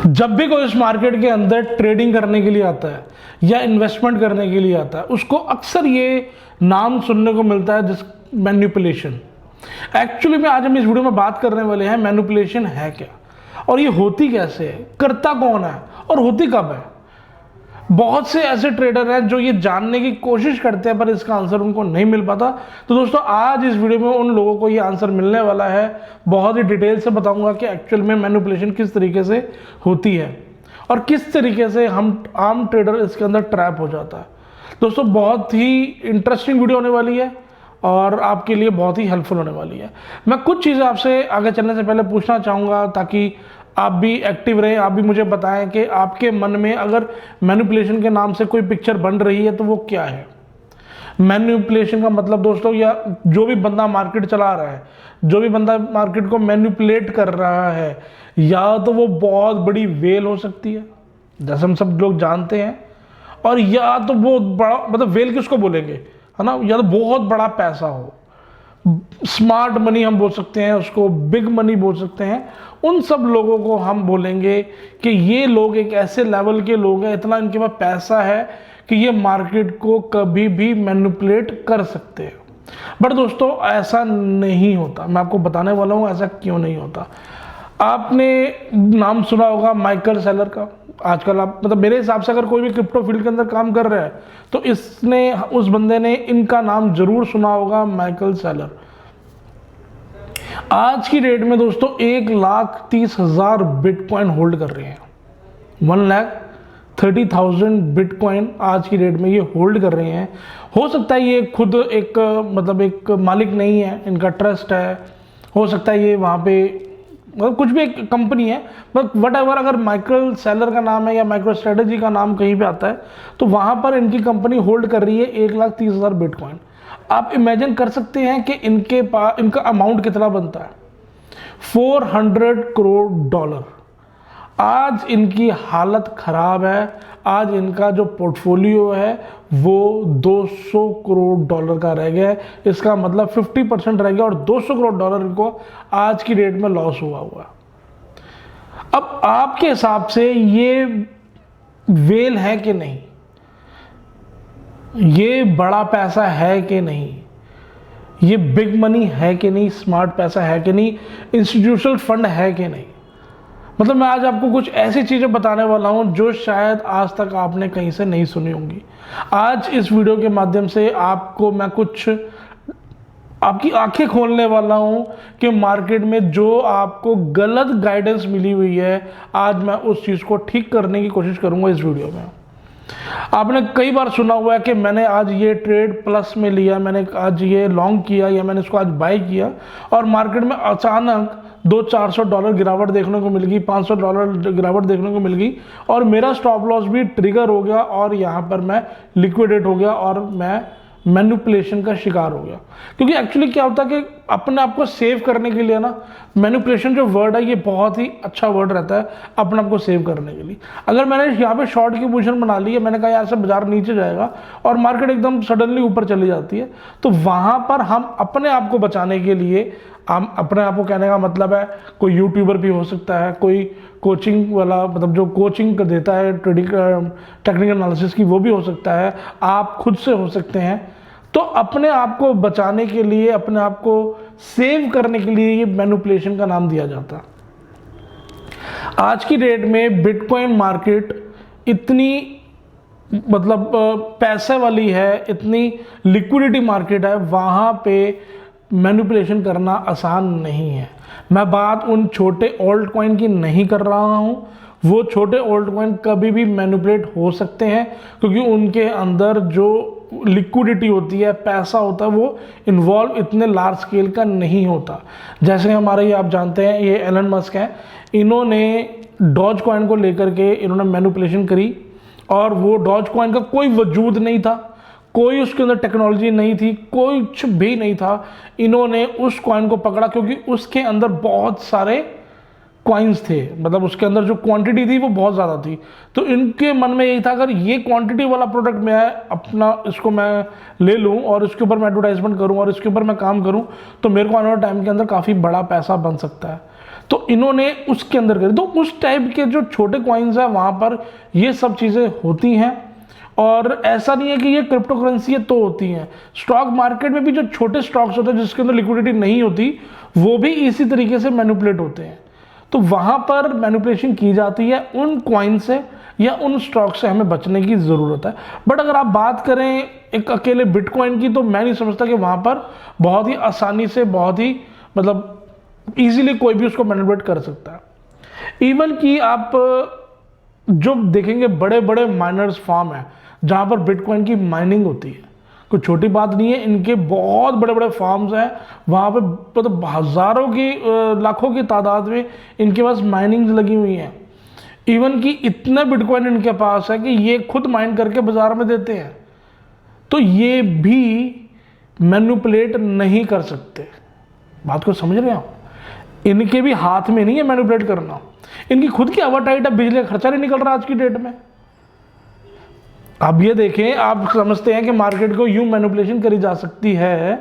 जब भी कोई इस मार्केट के अंदर ट्रेडिंग करने के लिए आता है या इन्वेस्टमेंट करने के लिए आता है, उसको अक्सर ये नाम सुनने को मिलता है, जिस मैनिपुलेशन। एक्चुअली में आज हम इस वीडियो में बात करने वाले हैं मैनिपुलेशन है क्या, और ये होती कैसे है, करता कौन है और होती कब है। बहुत से ऐसे ट्रेडर हैं जो ये जानने की कोशिश करते हैं पर इसका आंसर उनको नहीं मिल पाता। तो दोस्तों आज इस वीडियो में उन लोगों को ये आंसर मिलने वाला है। बहुत ही डिटेल से बताऊंगा कि एक्चुअल में मैनिपुलेशन किस तरीके से होती है और किस तरीके से हम आम ट्रेडर इसके अंदर ट्रैप हो जाता है। दोस्तों बहुत ही इंटरेस्टिंग वीडियो होने वाली है और आपके लिए बहुत ही हेल्पफुल होने वाली है। मैं कुछ चीज़ें आपसे आगे चलने से पहले पूछना चाहूँगा ताकि आप भी एक्टिव रहें, आप भी मुझे बताएं कि आपके मन में अगर मैनिपुलेशन के नाम से कोई पिक्चर बन रही है तो वो क्या है। मैनिपुलेशन का मतलब दोस्तों, या जो भी बंदा मार्केट चला रहा है, जो भी बंदा मार्केट को मैनिपुलेट कर रहा है, या तो वो बहुत बड़ी वेल हो सकती है जैसे हम सब लोग जानते हैं, और या तो वो बड़ा, मतलब वेल किसको बोलेंगे, है ना, या तो बहुत बड़ा पैसा हो, स्मार्ट मनी हम बोल सकते हैं उसको, बिग मनी बोल सकते हैं। उन सब लोगों को हम बोलेंगे कि ये लोग एक ऐसे लेवल के लोग हैं, इतना इनके पास पैसा है कि ये मार्केट को कभी भी मैनिपुलेट कर सकते हैं। बट दोस्तों ऐसा नहीं होता, मैं आपको बताने वाला हूँ ऐसा क्यों नहीं होता। आपने नाम सुना होगा माइकल सेलर का। आजकल आप, मतलब मेरे हिसाब से अगर कोई भी क्रिप्टो फील्ड के अंदर काम कर रहा है तो इसने, उस बंदे ने इनका नाम जरूर सुना होगा, माइकल सेलर। आज की डेट में दोस्तों 1,30,000 बिटकॉइन होल्ड कर रहे हैं। 1,30,000 बिटकॉइन आज की डेट में ये होल्ड कर रहे हैं। हो सकता है ये खुद एक, मतलब एक मालिक नहीं है, इनका ट्रस्ट है, हो सकता है ये वहाँ पे, मतलब कुछ भी एक कंपनी है, बट वट एवर, अगर माइकल सेलर का नाम है या माइक्रो स्ट्रेटेजी का नाम कहीं पे आता है तो वहाँ पर इनकी कंपनी होल्ड कर रही है 1,30,000 बिटकॉइन। आप इमेजिन कर सकते हैं कि इनके पास, इनका अमाउंट कितना बनता है, $400 करोड़। आज इनकी हालत खराब है। आज इनका जो पोर्टफोलियो है वो $200 करोड़ का रह गया है। इसका मतलब 50% रह गया और $200 करोड़ इनको आज की डेट में लॉस हुआ हुआ। अब आपके हिसाब से ये वेल है कि नहीं, ये बड़ा पैसा है कि नहीं, ये बिग मनी है कि नहीं, स्मार्ट पैसा है कि नहीं, इंस्टीट्यूशनल फंड है कि नहीं। मतलब मैं आज आपको कुछ ऐसी चीज़ें बताने वाला हूं जो शायद आज तक आपने कहीं से नहीं सुनी होंगी। आज इस वीडियो के माध्यम से आपको मैं कुछ, आपकी आंखें खोलने वाला हूं कि मार्केट में जो आपको गलत गाइडेंस मिली हुई है, आज मैं उस चीज़ को ठीक करने की कोशिश करूंगा इस वीडियो में। आपने कई बार सुना हुआ है कि मैंने आज ये ट्रेड प्लस में लिया, मैंने आज ये लॉन्ग किया, या मैंने इसको आज बाय किया और मार्केट में अचानक $200-400 गिरावट देखने को मिल गई, $500 गिरावट देखने को मिल गई और मेरा स्टॉप लॉस भी ट्रिगर हो गया और यहाँ पर मैं लिक्विडेट हो गया और मैं मैनिपुलेशन का शिकार हो गया। क्योंकि एक्चुअली क्या होता है कि अपने आप को सेव करने के लिए ना, मैनिपुलेशन जो वर्ड है ये बहुत ही अच्छा वर्ड रहता है अपने आप को सेव करने के लिए। अगर मैंने यहाँ पे शॉर्ट की पोजीशन बना ली है, मैंने कहा यार से बाजार नीचे जाएगा और मार्केट एकदम सडनली ऊपर चली जाती है, तो वहाँ पर हम अपने आप को बचाने के लिए, हम अपने आप को, कहने का मतलब है कोई यूट्यूबर भी हो सकता है, कोई कोचिंग वाला, मतलब जो कोचिंग देता है ट्रेडिंग टेक्निकल एनालिसिस की, वो भी हो सकता है, आप खुद से हो सकते हैं। तो अपने आप को बचाने के लिए, अपने आप को सेव करने के लिए ये मैनिपुलेशन का नाम दिया जाता है। आज की डेट में बिटकॉइन मार्केट इतनी, मतलब पैसे वाली है, इतनी लिक्विडिटी मार्केट है, वहाँ पे मैनिपुलेशन करना आसान नहीं है। मैं बात उन छोटे ऑल्ट कॉइन की नहीं कर रहा हूँ, वो छोटे ऑल्ट कॉइन कभी भी मैनिपुलेट हो सकते हैं क्योंकि उनके अंदर जो लिक्विडिटी होती है, पैसा होता है, वो इन्वॉल्व इतने लार्ज स्केल का नहीं होता। जैसे हमारे ये, आप जानते हैं, ये एलन मस्क हैं, इन्होंने डॉज कॉइन को लेकर के इन्होंने मैनिपुलेशन करी और वो डॉज कॉइन का कोई वजूद नहीं था, कोई उसके अंदर टेक्नोलॉजी नहीं थी, कुछ भी नहीं था। इन्होंने उस कॉइन को पकड़ा क्योंकि उसके अंदर बहुत सारे कॉइन्स थे, मतलब उसके अंदर जो क्वांटिटी थी वो बहुत ज़्यादा थी। तो इनके मन में यही था अगर ये क्वांटिटी वाला प्रोडक्ट मैं अपना, इसको मैं ले लूँ और इसके ऊपर मैं एडवर्टाइजमेंट करूँ और इसके ऊपर मैं काम करूँ तो मेरे को आने वाले टाइम के अंदर काफ़ी बड़ा पैसा बन सकता है। तो इन्होंने उसके अंदर करी। तो उस टाइप के जो छोटे कॉइन्स हैं वहाँ पर ये सब चीज़ें होती हैं। और ऐसा नहीं है कि ये क्रिप्टो करेंसी है तो होती हैं, स्टॉक मार्केट में भी जो छोटे स्टॉक्स होते हैं जिसके अंदर लिक्विडिटी नहीं होती वो भी इसी तरीके से मैनिपुलेट होते हैं। तो वहाँ पर मैनिपुलेशन की जाती है, उन कॉइन से या उन स्टॉक से हमें बचने की ज़रूरत है। बट अगर आप बात करें एक अकेले बिटकॉइन की तो मैं नहीं समझता कि वहाँ पर बहुत ही आसानी से, बहुत ही मतलब ईजिली कोई भी उसको मैनिपुलेट कर सकता है। इवन कि आप जो देखेंगे बड़े बड़े माइनर्स फार्म है जहाँ पर बिटकॉइन की माइनिंग होती है, कोई छोटी बात नहीं है, इनके बहुत बड़े बड़े फार्म्स हैं, वहाँ पे मतलब हज़ारों की लाखों की तादाद में इनके पास माइनिंग्स लगी हुई हैं। इवन कि इतना बिटकॉइन इनके पास है कि ये खुद माइन करके बाजार में देते हैं। तो ये भी मैनिपुलेट नहीं कर सकते। बात को समझ रहे हो? इनके भी हाथ में नहीं है मैनिपुलेट करना, इनकी खुद की हवा टाइट है, बिजली का खर्चा नहीं निकल रहा आज की डेट में। अब ये देखें, आप समझते हैं कि मार्केट को यूं मैनिपुलेशन करी जा सकती है,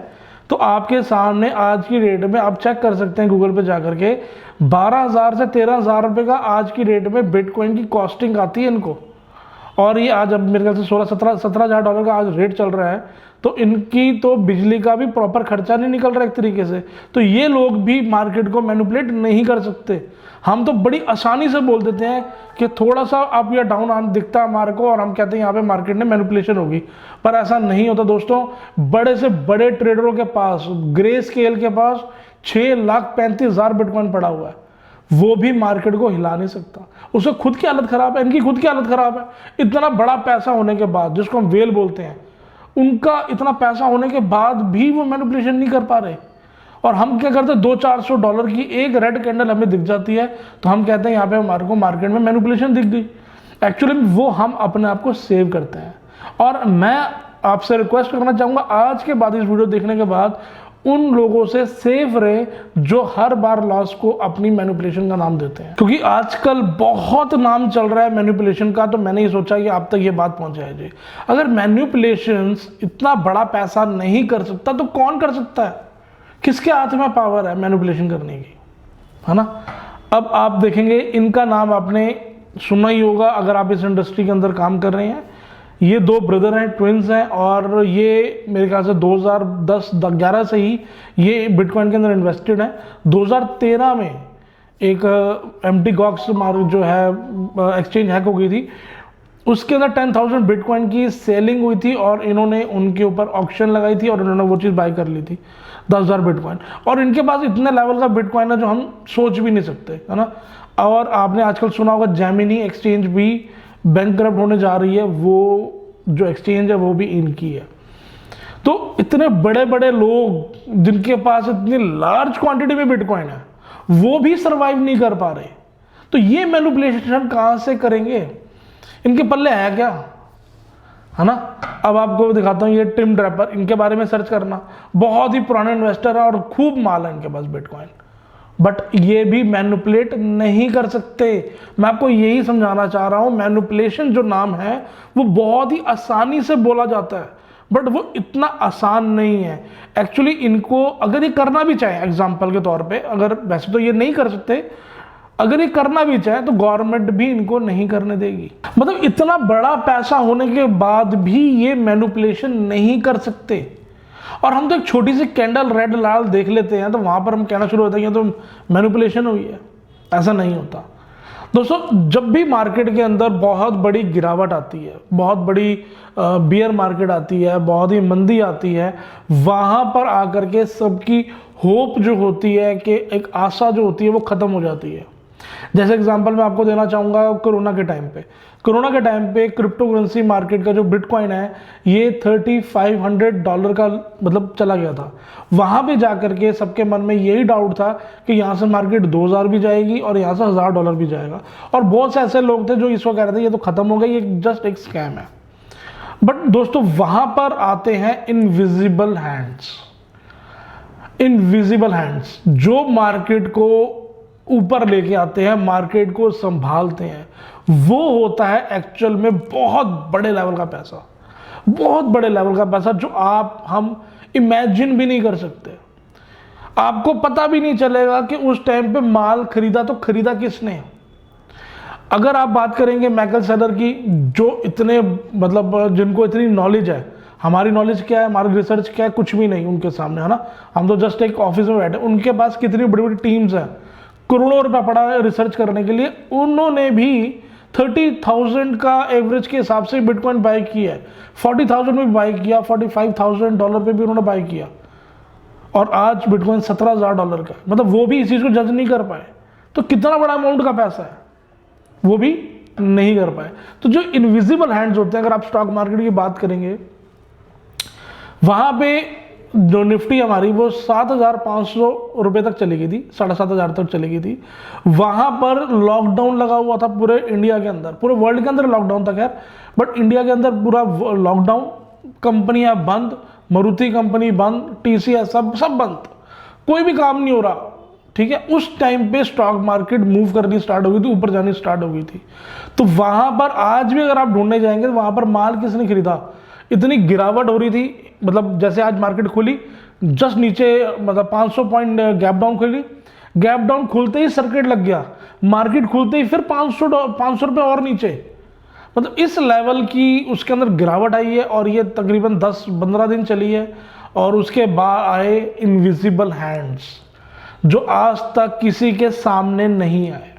तो आपके सामने आज की डेट में आप चेक कर सकते हैं गूगल पे जाकर के 12,000 से 13,000 रुपये का आज की डेट में बिटकॉइन की कॉस्टिंग आती है इनको। और ये आज अब मेरे ख्याल से 16-17 हज़ार का आज रेट चल रहा है। तो इनकी तो बिजली का भी प्रॉपर खर्चा नहीं निकल रहा एक तरीके से। तो ये लोग भी मार्केट को मैनिपुलेट नहीं कर सकते। हम तो बड़ी आसानी से बोल देते हैं कि थोड़ा सा अप या डाउन दिखता है हमारे को और हम कहते हैं यहाँ पे मार्केट में मैनिपुलेशन होगी, पर ऐसा नहीं होता दोस्तों। बड़े से बड़े ट्रेडरों के पास, ग्रे स्केल के पास 6,35,000 बिटकॉइन पड़ा हुआ है, वो भी मार्केट को हिला नहीं सकता। उसका खुद की हालत खराब है, इनकी खुद की हालत खराब है। इतना बड़ा पैसा होने के बाद, जिसको हम वेल बोलते हैं, उनका इतना पैसा होने के बाद भी वो मैनिपुलेशन नहीं कर पा रहे। और हम क्या करते हैं, $200-400 की एक रेड कैंडल हमें दिख जाती है तो हम कहते हैं यहाँ पे हमारे को मार्केट में मैनिपुलेशन दिख गई। एक्चुअली वो हम अपने आप को सेव करते हैं। और मैं आपसे रिक्वेस्ट करना चाहूँगा, आज के बाद इस वीडियो देखने के बाद उन लोगों से सेफ रहे जो हर बार लॉस को अपनी मैनिपुलेशन का नाम देते हैं, क्योंकि आजकल बहुत नाम चल रहा है मैनिपुलेशन का। तो मैंने ये सोचा कि आप तक ये बात पहुंचाई जाए। अगर मैनिपुलेशन इतना बड़ा पैसा नहीं कर सकता तो कौन कर सकता है? किसके हाथ में पावर है मैनिपुलेशन करने की, है ना? अब आप देखेंगे, इनका नाम आपने सुना ही होगा अगर आप इस इंडस्ट्री के अंदर काम कर रहे हैं। ये दो ब्रदर हैं, ट्विंस हैं, और ये मेरे ख्याल से 2010-11 से ही ये बिटकॉइन के अंदर इन्वेस्टेड हैं। 2013 में एक एम्प्टी गॉक्स जो है एक्सचेंज हैक हो गई थी, उसके अंदर 10,000 बिटकॉइन की सेलिंग हुई थी और इन्होंने उनके ऊपर ऑक्शन लगाई थी और इन्होंने वो चीज़ बाय कर ली थी, 10,000 बिटकॉइन। और इनके पास इतने लेवल का बिटकॉइन है जो हम सोच भी नहीं सकते, है ना? और आपने आजकल सुना होगा जेमिनी एक्सचेंज भी बैंकरप्ट होने जा रही है, वो जो एक्सचेंज है वो भी इनकी है। तो इतने बड़े बड़े लोग जिनके पास इतनी लार्ज क्वांटिटी में बिटकॉइन है, वो भी सरवाइव नहीं कर पा रहे। तो ये मैनिपुलेशन कहाँ से करेंगे? इनके पल्ले है क्या, है ना? अब आपको दिखाता हूँ, ये टिम ड्रैपर, इनके बारे में सर्च करना, बहुत ही पुराने इन्वेस्टर है और खूब माल है इनके पास बिटकॉइन। बट ये भी मैनिपुलेट नहीं कर सकते। मैं आपको यही समझाना चाह रहा हूँ, मैनिपुलेशन जो नाम है वो बहुत ही आसानी से बोला जाता है, बट वो इतना आसान नहीं है। एक्चुअली इनको अगर ये करना भी चाहे, एग्जाम्पल के तौर पे, अगर वैसे तो ये नहीं कर सकते, अगर ये करना भी चाहे तो गवर्नमेंट भी इनको नहीं करने देगी। मतलब इतना बड़ा पैसा होने के बाद भी ये मैनिपुलेशन नहीं कर सकते। और हम तो एक छोटी सी कैंडल रेड लाल देख लेते हैं तो वहां पर हम कहना शुरू होता है कि तो मैनिपुलेशन हुई है। ऐसा नहीं होता दोस्तों। जब भी मार्केट के अंदर बहुत बड़ी गिरावट आती है, बहुत बड़ी बियर मार्केट आती है, बहुत ही मंदी आती है, वहां पर आकर के सबकी होप जो होती है, कि एक आशा जो होती है, वो खत्म हो जाती है। जैसे एग्जांपल मैं आपको देना चाहूँगा, कोरोना के टाइम पे क्रिप्टो करेंसी मार्केट का जो बिटकॉइन है ये $3,500 का मतलब चला गया था। वहाँ पे जाकर के सबके मन में यही डाउट था कि यहाँ से मार्केट 2,000 भी जाएगी और यहाँ से $1,000 भी जाएगा। और बहुत से ऐसे लोग थे जो इसको कह रहे थे ये तो ख़त्म हो गई, ये जस्ट एक स्कैम है। बट दोस्तों वहाँ पर आते हैं इनविजिबल हैंड्स जो मार्केट को ऊपर लेके आते हैं, मार्केट को संभालते हैं। वो होता है एक्चुअल में बहुत बड़े लेवल का पैसा, बहुत बड़े लेवल का पैसा जो हम इमेजिन भी नहीं कर सकते। आपको पता भी नहीं चलेगा कि उस टाइम पे माल खरीदा तो खरीदा किसने। अगर आप बात करेंगे माइकल सेलर की, जो इतने मतलब जिनको इतनी नॉलेज है, हमारी नॉलेज क्या है, हमारी रिसर्च क्या है, कुछ भी नहीं उनके सामने, है ना। हम तो जस्ट एक ऑफिस में बैठे, उनके पास कितनी बड़ी बड़ी टीम्स हैं, करोड़ों रुपया पड़ा है रिसर्च करने के लिए। उन्होंने भी 30,000 का एवरेज के हिसाब से बिटकॉइन बाय किया है, 40,000 में बाय किया, $45,000 पे भी उन्होंने बाय किया, और आज बिटकॉइन $17,000 का है। मतलब वो भी इस चीज़ को जज नहीं कर पाए, तो कितना बड़ा अमाउंट का पैसा है वो भी नहीं कर पाए। तो जो इनविजिबल हैंड्स होते हैं, अगर आप स्टॉक मार्केट की बात करेंगे, वहां पे जो निफ्टी हमारी वो 7,500 रुपए तक चली गई थी, 7,500 तक चली गई थी। वहां पर लॉकडाउन लगा हुआ था पूरे इंडिया के अंदर, पूरे वर्ल्ड के अंदर लॉकडाउन था खैर, बट इंडिया के अंदर पूरा लॉकडाउन, कंपनियां बंद, मारुति कंपनी बंद, टीसीएस सब बंद, कोई भी काम नहीं हो रहा, ठीक है। उस टाइम पे स्टॉक मार्केट मूव करनी स्टार्ट हो गई थी, ऊपर जानी स्टार्ट हो गई थी। तो वहां पर आज भी अगर आप ढूंढने जाएंगे तो वहां पर माल किसने खरीदा, इतनी गिरावट हो रही थी। मतलब जैसे आज मार्केट खुली, जस्ट नीचे मतलब 500 पॉइंट गैप डाउन खुली, गैप डाउन खुलते ही सर्किट लग गया, मार्केट खुलते ही फिर 500 रुपये और नीचे। मतलब इस लेवल की उसके अंदर गिरावट आई है, और ये तकरीबन 10-15 दिन चली है। और उसके बाद आए इनविजिबल हैंड्स, जो आज तक किसी के सामने नहीं आए,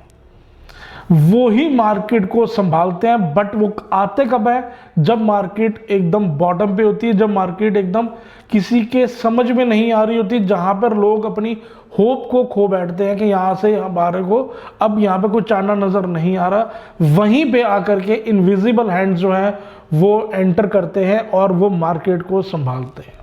वो ही मार्केट को संभालते हैं। बट वो आते कब है, जब मार्केट एकदम बॉटम पे होती है, जब मार्केट एकदम किसी के समझ में नहीं आ रही होती, जहां पर लोग अपनी होप को खो बैठते हैं कि यहाँ से हमारे को अब यहाँ पे कोई चांदा नजर नहीं आ रहा, वहीं पे आकर के इनविजिबल हैंड्स जो हैं वो एंटर करते हैं और वो मार्केट को संभालते हैं।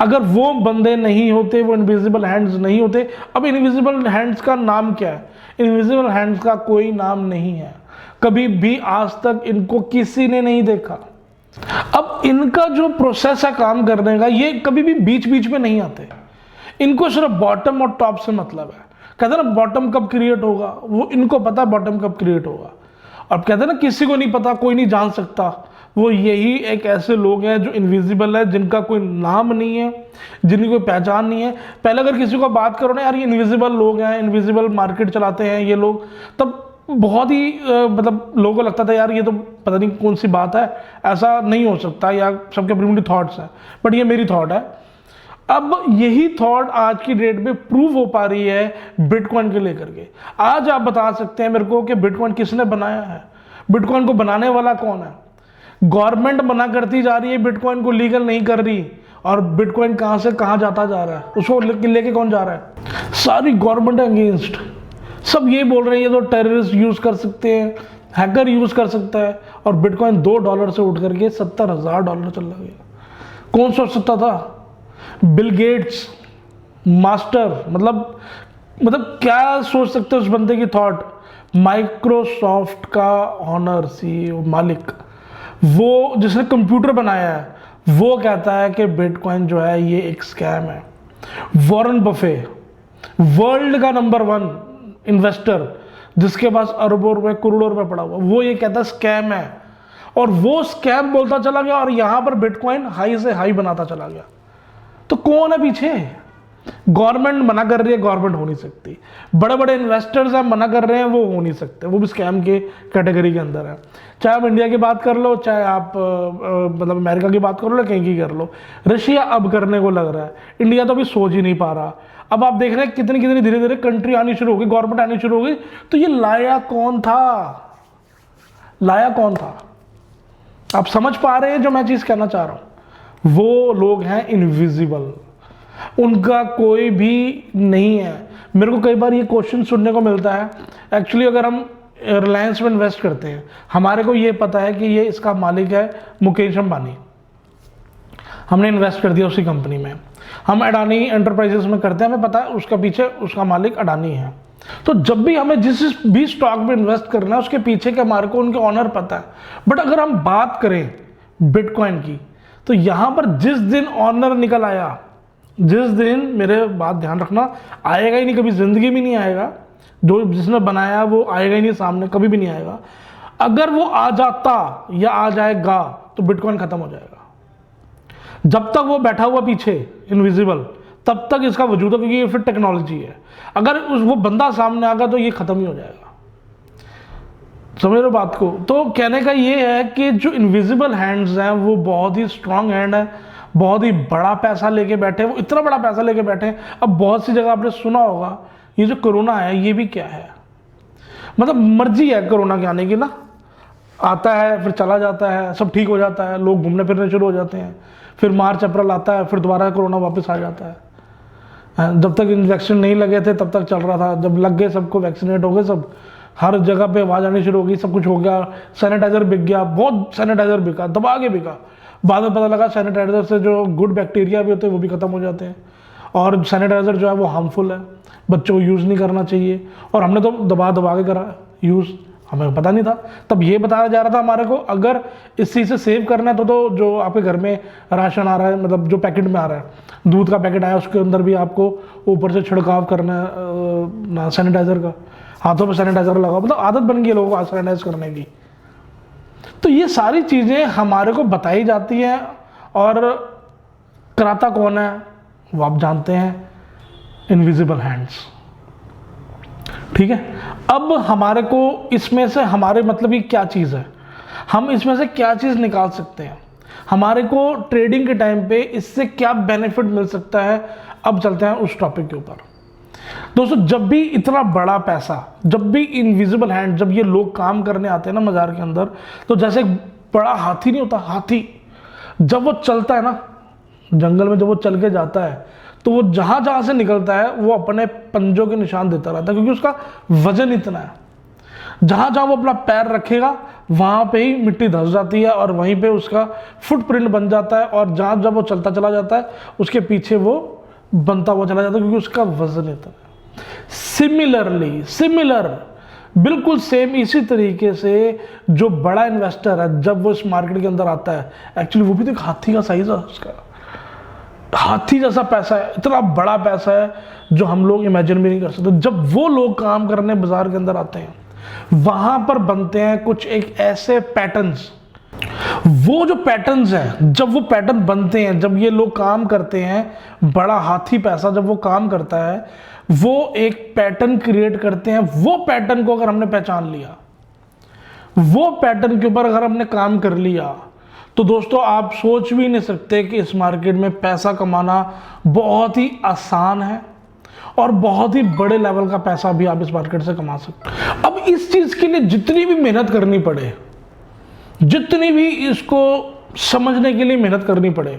अगर वो बंदे नहीं होते, वो इनविजिबल हैंड्स नहीं होते। अब इनविजिबल हैंड्स का नाम क्या है, इनविजिबल हैंड्स का कोई नाम नहीं है, कभी भी आज तक इनको किसी ने नहीं देखा। अब इनका जो प्रोसेस है काम करने का, ये कभी भी बीच बीच में नहीं आते, इनको सिर्फ बॉटम और टॉप से मतलब है। कहते हैं ना बॉटम कब क्रिएट होगा, वो इनको पता बॉटम कब क्रिएट होगा। अब कहते हैं ना किसी को नहीं पता, कोई नहीं जान सकता, वो यही एक ऐसे लोग हैं जो इनविजिबल है, जिनका कोई नाम नहीं है, जिनकी कोई पहचान नहीं है। पहले अगर किसी को बात करो ना, यार ये इनविजिबल लोग हैं, इनविजिबल मार्केट चलाते हैं ये लोग, तब बहुत ही मतलब लोगों को लगता था यार ये तो पता नहीं कौन सी बात है, ऐसा नहीं हो सकता, या सबके अपनी अपनी थॉट्स हैं। बट ये मेरी थॉट है। अब यही थॉट आज की डेट में प्रूव हो पा रही है बिटकॉइन के लेकर के। आज आप बता सकते हैं मेरे को कि बिटकॉइन किसने बनाया है, बिटकॉइन को बनाने वाला कौन है। गवर्नमेंट मना करती जा रही है, बिटकॉइन को लीगल नहीं कर रही, और बिटकॉइन कहां से कहां जाता जा रहा है, उसको लेके कौन जा रहा है, सारी गवर्नमेंट अगेंस्ट। सब ये बोल रहे हैं ये तो टेररिस्ट यूज कर सकते हैं, हैकर यूज कर सकता है, और बिटकॉइन $2 से उठ करके $70,000 चल रहा है। कौन सोच सकता था, बिल गेट्स मास्टर, मतलब क्या सोच सकते हैं उस बंदे की थॉट। माइक्रोसॉफ्ट का ऑनर सीईओ मालिक, वो जिसने कंप्यूटर बनाया है, वो कहता है कि बिटकॉइन जो है ये एक स्कैम है। वॉरेन बफे, वर्ल्ड का नंबर 1 इन्वेस्टर, जिसके पास अरबों रुपए करोड़ों रुपए पड़ा हुआ, वो ये कहता है स्कैम है, और वो स्कैम बोलता चला गया, और यहां पर बिटकॉइन हाई से हाई बनाता चला गया। तो कौन है पीछे, गवर्नमेंट मना कर रही है, गवर्नमेंट हो नहीं सकती, बड़े बड़े इन्वेस्टर्स हैं मना कर रहे हैं, वो हो नहीं सकते, वो भी स्कैम के कैटेगरी के अंदर है। चाहे आप इंडिया की बात कर लो, चाहे आप मतलब अमेरिका की बात कर लो, कहीं की कर लो, रशिया अब करने को लग रहा है, इंडिया तो अभी सोच ही नहीं पा रहा। अब आप देख रहे हैं कितनी कितनी धीरे धीरे कंट्री आनी शुरू हो गई, गवर्नमेंट आनी शुरू हो गई। तो ये लाया कौन था, लाया कौन था, आप समझ पा रहे हैं जो मैं चीज कहना चाह रहा हूं। वो लोग हैं इनविजिबल, उनका कोई भी नहीं है। मेरे को कई बार ये क्वेश्चन सुनने को मिलता है, एक्चुअली अगर हम रिलायंस में इन्वेस्ट करते हैं, हमारे को ये पता है कि ये इसका मालिक है मुकेश अंबानी, हमने इन्वेस्ट कर दिया उसी कंपनी में। हम अडानी एंटरप्राइजेस में करते हैं, हमें पता है उसका पीछे उसका मालिक अडानी है। तो जब भी हमें जिस भी स्टॉक में इन्वेस्ट करना है, उसके पीछे के हमारे को उनके ऑनर पता है। बट अगर हम बात करें बिटकॉइन की, तो यहां पर जिस दिन ऑनर निकल आया, जिस दिन, मेरे बात ध्यान रखना, आएगा ही नहीं, कभी जिंदगी में नहीं आएगा, जो जिसने बनाया वो आएगा ही नहीं सामने, कभी भी नहीं आएगा। अगर वो आ जाता या आ जाएगा तो बिटकॉइन खत्म हो जाएगा। जब तक वो बैठा हुआ पीछे इनविजिबल, तब तक इसका वजूद है, क्योंकि ये फिर टेक्नोलॉजी है। अगर वो बंदा सामने आ गया तो ये ख़त्म ही हो जाएगा। समझ रहे हो बात को? तो कहने का ये है कि जो इनविजिबल हैंड्स हैं वो बहुत ही स्ट्रांग हैंड है, बहुत ही बड़ा पैसा लेके बैठे, वो इतना बड़ा पैसा लेके बैठे हैं। अब बहुत सी जगह आपने सुना होगा ये जो कोरोना है ये भी क्या है, मतलब मर्जी है कोरोना के आने की ना, आता है फिर चला जाता है, सब ठीक हो जाता है, लोग घूमने फिरने शुरू हो जाते हैं, फिर मार्च अप्रैल आता है, फिर दोबारा कोरोना वापस आ जाता है। जब तक वैक्सीन नहीं लगे थे तब तक चल रहा था, जब लग गए सबको, वैक्सीनेट हो गए सब, हर जगह पे आवाज़ आनी शुरू हो गई, सब कुछ हो गया, सैनिटाइजर बिक गया, बहुत सैनिटाइजर बिका, दबा के बिका। बाद में पता लगा सैनिटाइजर से जो गुड बैक्टीरिया भी होते हैं वो भी खत्म हो जाते हैं, और सैनिटाइजर जो है वो हार्मफुल है, बच्चों को यूज़ नहीं करना चाहिए। और हमने तो दबा दबा के करा यूज़, हमें पता नहीं था। तब ये बताया जा रहा था हमारे को अगर इस चीज़ से सेव करना है तो जो आपके घर में राशन आ रहा है, मतलब जो पैकेट में आ रहा है, दूध का पैकेट आया उसके अंदर भी आपको ऊपर से छिड़काव करना है सैनिटाइज़र का, हाथों पे सैनिटाइजर लगाओ, मतलब आदत बन गई है लोगों को सैनिटाइज करने की। तो ये सारी चीज़ें हमारे को बताई जाती हैं, और कराता कौन है वो आप जानते हैं, इनविजिबल हैंड्स। ठीक है, अब हमारे को इसमें से हमारे मतलब की क्या चीज़ है, हम इसमें से क्या चीज़ निकाल सकते हैं, हमारे को ट्रेडिंग के टाइम पे इससे क्या बेनिफिट मिल सकता है। अब चलते हैं उस टॉपिक के ऊपर। दोस्तों, जब भी इतना बड़ा पैसा, जब भी इनविजिबल हैंड, जब ये लोग काम करने आते हैं ना बाजार के अंदर, तो जैसे एक बड़ा हाथी नहीं होता, हाथी जब वो चलता है ना जंगल में, जब वो चल के जाता है तो वो जहां जहां से निकलता है वो अपने पंजों के निशान देता रहता है, क्योंकि उसका वजन इतना है। जहां जहां वो अपना पैर रखेगा वहां पे ही मिट्टी धंस जाती है, और वहीं पे उसका फुटप्रिंट बन जाता है, और जहां जब वो चलता चला जाता है उसके पीछे वो बनता हुआ चला जाता है, क्योंकि उसका वजन इतना है। सिमिलर बिल्कुल सेम इसी तरीके से जो बड़ा इन्वेस्टर है जब वो इस मार्केट के अंदर आता है, एक्चुअली वो भी तो एक हाथी का साइज है, उसका हाथी जैसा पैसा है, इतना बड़ा पैसा है जो हम लोग इमेजिन भी नहीं कर सकते। जब वो लोग काम करने बाजार के अंदर आते हैं वहां पर बनते हैं कुछ एक ऐसे पैटर्न्स, वो जो पैटर्न्स हैं, जब वो पैटर्न बनते हैं, जब ये लोग काम करते हैं, बड़ा हाथी पैसा जब वो काम करता है, वो एक पैटर्न क्रिएट करते हैं। वो पैटर्न को अगर हमने पहचान लिया, वो पैटर्न के ऊपर अगर हमने काम कर लिया, तो दोस्तों आप सोच भी नहीं सकते कि इस मार्केट में पैसा कमाना बहुत ही आसान है, और बहुत ही बड़े लेवल का पैसा भी आप इस मार्केट से कमा सकते हैं। अब इस चीज के लिए जितनी भी मेहनत करनी पड़े, जितनी भी इसको समझने के लिए मेहनत करनी पड़े,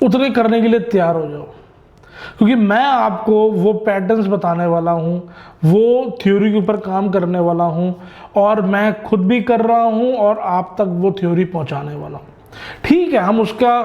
उतने करने के लिए तैयार हो जाओ, क्योंकि मैं आपको वो पैटर्न्स बताने वाला हूँ, वो थ्योरी के ऊपर काम करने वाला हूँ, और मैं खुद भी कर रहा हूँ और आप तक वो थ्योरी पहुँचाने वाला हूँ। ठीक है, हम उसका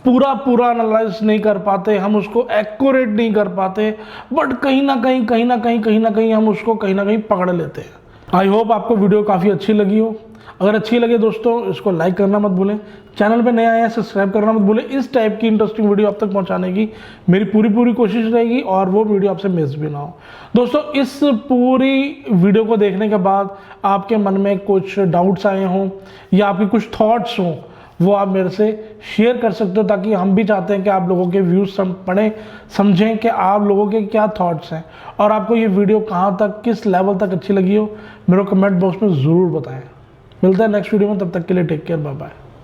पूरा एनालाइज नहीं कर पाते, हम उसको एक्यूरेट नहीं कर पाते, बट कहीं ना कहीं हम उसको कहीं ना कहीं पकड़ लेते हैं। आई होप आपको वीडियो काफ़ी अच्छी लगी हो। अगर अच्छी लगे दोस्तों इसको लाइक करना मत भूलें, चैनल पे नए आए हैं सब्सक्राइब करना मत भूलें। इस टाइप की इंटरेस्टिंग वीडियो आप तक पहुंचाने की मेरी पूरी कोशिश रहेगी, और वो वीडियो आपसे मिस भी ना हो। दोस्तों, इस पूरी वीडियो को देखने के बाद आपके मन में कुछ डाउट्स आए हों या आपके कुछ थॉट्स हों, वो आप मेरे से शेयर कर सकते हो, ताकि हम भी चाहते हैं कि आप लोगों के व्यूज़ पढ़ें, समझें कि आप लोगों के क्या थॉट्स हैं, और आपको ये वीडियो कहाँ तक, किस लेवल तक अच्छी लगी हो, मेरे को कमेंट बॉक्स में ज़रूर बताएं। मिलता है नेक्स्ट वीडियो में, तब तक के लिए टेक केयर, बाय बाय।